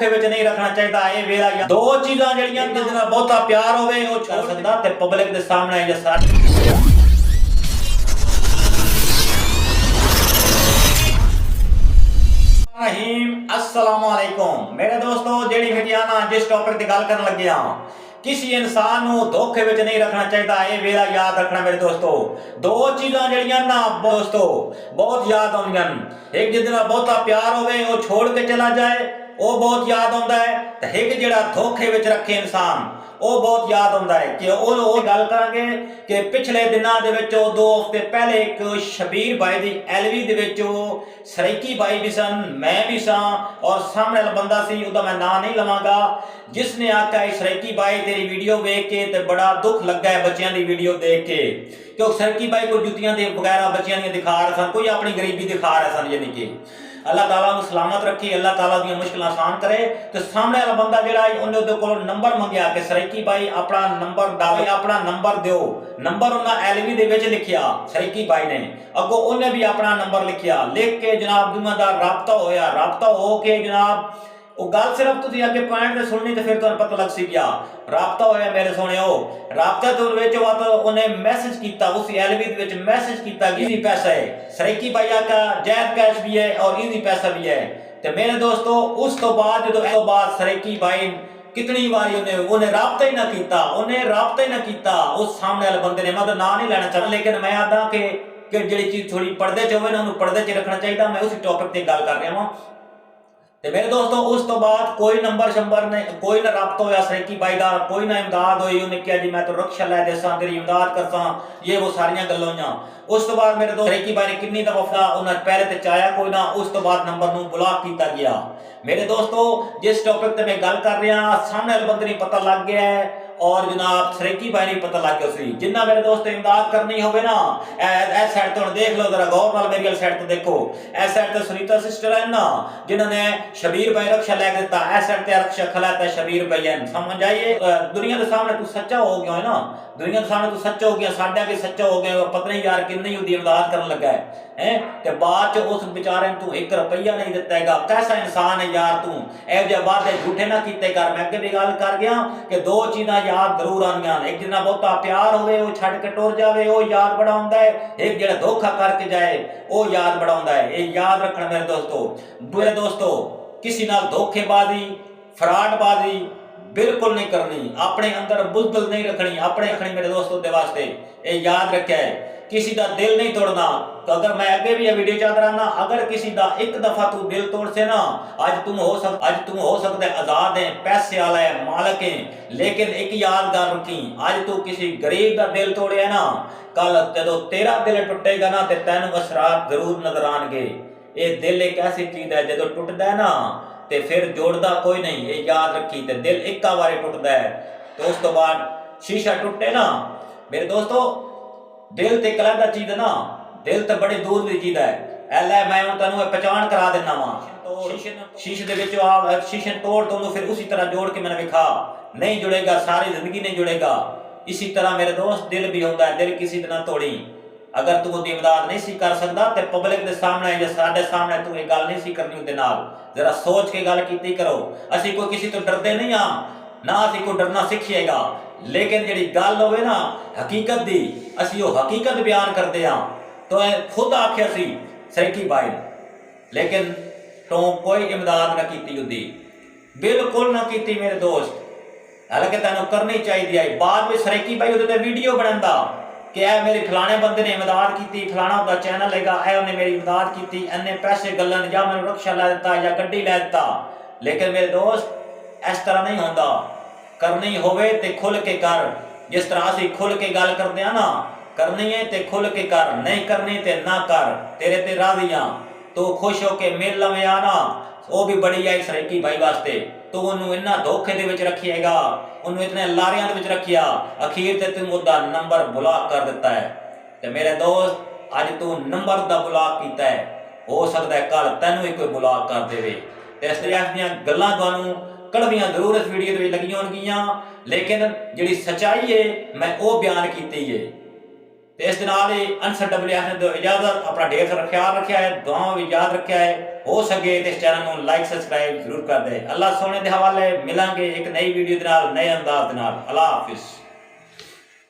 ਧੋਖੇ ਵਿੱਚ ਨਹੀਂ ਰੱਖਣਾ ਚਾਹੀਦਾ। ਇਹ ਵੇਲਾ ਜਾਂ ਦੋ ਚੀਜ਼ਾਂ ਜਿਹੜੀਆਂ ਜਿਹਦੇ ਨਾਲ ਬਹੁਤਾ ਪਿਆਰ ਹੋਵੇ ਉਹ ਛੱਡ ਸਕਦਾ ਤੇ ਪਬਲਿਕ ਦੇ ਸਾਹਮਣੇ ਜਾਂ ਸਾਡੇ अस्सलाम वालेकुम मेरे दोस्तों जेड़ी वीडियो ना जिस टॉपिक की गल करन लगे हां किसी इंसान नू धोखे विच नहीं रखना चाहिए। ये वेला याद रखना मेरे दोस्तों। दो चीज़ां जड़ियां ना दोस्तों बहुत याद आउंदियां। एक जिहदे नाल बहुता प्यार होवे वो छोड़ के चला जाए वो बहुत याद आउंदा है ते एक जिहड़ा धोखे विच रखे इंसान वो बहुत याद आउंदा है। कि वो गल करांगे कि पिछले दिनों दे विच 2 हफ्ते पहले एक शबीर भाई दी एलवी दे विच सरैकी भाई भी सन, मैं भी सा और सामने वाला बंदा सी उहदा मैं नाम नहीं लवांगा जिसने आख्या सरैकी भाई तेरी वीडियो देख के ते बड़ा दुख लगा है बच्चों की वीडियो देख के क्योंकि सरैकी भाई कोई जुत्तियां दे वगैरह बच्चों दी दिखा रहे सन, कोई अपनी गरीबी दिखा रहे सन। यानी कि अल्लाह ताला नूं सलामत रखे, अल्लाह ताला दी मुश्किल आसान करे। तो सामने वाला बंदा जिहड़ा उन्हें उहदे कोलों नंबर मंगया कि सरैकी भाई अपना नंबर डालो, अपना नंबर दिओ। नंबर उन्हें एलवी दे विच लिखिया सरैकी भाई ने, अगों उन्हें भी अपना नंबर लिखिया। लिख के जनाब दोवां दा राबता होया, राबता हो के जनाब वो गल सिर्फ तुसीं अगे पॉइंट ते सुननी ते फिर तुहानूं पता लग सी गया। राबता होया मेरे सोहणियो, राबता तो विच उन्हें मैसेज कीता, उस एलवी दे विच मैसेज कीता कि इजी पैसा है, सरैकी भाई का जायद कैश भी है और इजी पैसा भी है। तो मेरे दोस्तों उस तो बाद जो बाद सरैकी भाई कितनी बारी उन्हें राबता ही ना कीता, उन्हें राबता ही ना कीता उस सामने वाले बंदे ने। मैं तो ना नहीं लेना चाहता लेकिन मैं आदा कि जिहड़ी चीज़ थोड़ी पर्दे च होवे ना उन्हें पर्दे च रखना चाहिए। मैं उसी टॉपिक ते गल कर रहा हूँ। तो मेरे दोस्तों उस तो बाद कोई नंबर शंबर ने कोई ना राबता होया सरैकी भाई का, कोई ना इमदाद हुई। उन्हें कहा जी मैं तो रक्षा लै देसा तेरी इमदाद करसा, ये वो सारियां गल्लां होईयां। उस तो बाद मेरे दोस्त सरैकी भाई ने कितनी दफा उन्हें पहले तो चाया कोई ना, उस तो बाद नंबर नूं ब्लॉक किया गया। मेरे दोस्तों जिस टॉपिक ते मैं गल कर रहा सामने वाले बंदे नूं पता लग गया है और जनाब सरैकी भाई ने पता लग गया सी। जिन्ना मेरे दोस्त इमदाद करनी होवे ना इस साइड तो देख लो जरा गौर नाल मेरी साइड तो देखो। इस साइड तो सुनीता सिस्टर है ना जिन्होंने शबीर भाई रक्षा लै दिता, इस साइड ते रक्षा खलाता शबीर भाई है। समझ आइए दुनिया के सामने तू सच्चा हो गया है ना, दुनिया के सामने तू सच्चा हो गया, साडा भी सच्चा हो गया। पता नहीं यार किन्नी उहदी इमदाद करन लगा है ते बाद च उस बेचारे तू 1 रुपया नहीं दिता हैगा। कैसा इंसान है यार तू, ए जे वादे झूठे ना कीते कर। मैं अगे भी गल कर गया कि दो चीज़ां याद जरूर आंदियां, एक जिन्ना बहुता प्यार होवे वो छड्ड के टुर जावे वो याद बड़ा हुंदा है, एक जिहड़ा धोखा करके जाए वो याद बड़ा हुंदा है। ये याद रखना मेरे दोस्तों किसी नाल धोखेबाजी फ्रॉडबाजी बिल्कुल नहीं करनी, अपने अंदर बुज़दिल नहीं रखनी, अपने रखनी मेरे दोस्तों दे वास्ते। ये याद रखे किसी का दिल नहीं तोड़ना। तो अगर मैं अगे भी वीडियो चाहता रहा अगर किसी का एक दफा तू दिल तोड़ से ना आज तुम हो सकता है आजाद है, पैसे वाला है, मालक है, लेकिन एक यादगार रखी आज तू किसी गरीब का दिल तोड़े ना कल जो तेरा दिल टुटेगा ना तो तेन असरात जरूर नजर आएंगे। ये दिल एक ऐसी चीज है जो टुटदा है ना तो फिर जोड़दा कोई नहीं। ये याद रखी तो दिल एक बार टुटदा है तो उस तो बाद शीशा टुटे ना मेरे दोस्तों दिल ते कलंदा चीज ना, दिल तो बड़ी दूर की चीज है। ऐ मैं हूं तेनू पहचान करा देना वा शीशे दे विच आ शीशे तोड़ तो फिर उसी तरह जोड़ के मैंने विखा, नहीं जुड़ेगा सारी जिंदगी नहीं जुड़ेगा। इसी तरह मेरे दोस्त दिल भी होता है, दिल किसी दिन तोड़ी। अगर तू उसकी इमदाद नहीं सी कर सकता तो पब्लिक के सामने या साडे सामने तू ये गल नहीं सी करनी उहदे नाल। जरा सोच के गल कीती करो। असी कोई किसी तो डरते नहीं हाँ ना, असी कोई डरना सीखिएगा, लेकिन जिहड़ी गल होवे ना हकीकत दी असी वो हकीकत बयान करते हाँ। तो खुद आख्या सी सरैकी भाई लेकिन तो कोई इमदाद ना की उहदी, बिल्कुल ना की मेरे दोस्त। हालांकि तेनों करनी चाहिए। बाद में सरैकी भाई उहदे ते वीडियो बनांदा कि ऐ मेरे फलाने बंदे ने इमदाद की, फलाना उहदा चैनल हैगा, ऐ उन्हें मेरी इमदाद की, इन्ने पैसे गलन या मैंने रक्षा लै दिता या गड्डी लै दिता। लेकिन मेरे दोस्त इस तरह नहीं होंदा। करनी होवे ते खुल के कर, जिस तरह असी खुल के गल करते हैं ना, करनी है ते खुल के कर, नहीं करनी ते ना कर, तेरे ते राजी हाँ। तो खुश होके मिल लवे आना वो भी बड़ी आई सरैकी भाई वास्ते। तो उन्होंने इन्ना धोखे दे विच रखिएगा, उन्होंने इतने लारियां दे विच रखिया, अखीर ते तुम उहदा नंबर ब्लॉक कर दिता है। तो मेरे दोस्त अज तू नंबर दा ब्लॉक कीता है, हो सकता है कल तैनू ही कोई ब्लॉक कर देवे। तो इस तरह दी गल्लां तुहानू कड़वियां जरूर इस वीडियो में लगी होणगियां, लेकिन जिहड़ी सच्चाई है मैं वो बयान की है। ਤੇ ਇਸ ਦੇ ਨਾਲ ਹੀ ਅਨਸਰ WF ਨੇ ਦਿਓ ਇਜਾਜ਼ਤ। ਆਪਣਾ ਢੇਰ ਸਾਰਾ ਖਿਆਲ ਰੱਖਿਆ ਹੈ, ਦੁਆਵਾਂ ਵੀ ਯਾਦ ਰੱਖਿਆ ਹੈ। ਹੋ ਸਕੇ ਤੇ ਇਸ ਚੈਨਲ ਨੂੰ ਲਾਈਕ ਸਬਸਕ੍ਰਾਈਬ ਜ਼ਰੂਰ ਕਰ ਦੇ। ਅੱਲਾਹ ਸੋਹਣੇ ਦੇ ਹਵਾਲੇ ਮਿਲਾਂਗੇ ਇੱਕ ਨਈ ਵੀਡੀਓ ਦੇ ਨਾਲ, ਨਏ ਅੰਦਾਜ਼ ਦੇ ਨਾਲ। ਅੱਲਾਹ ਹਾਫਿਜ਼।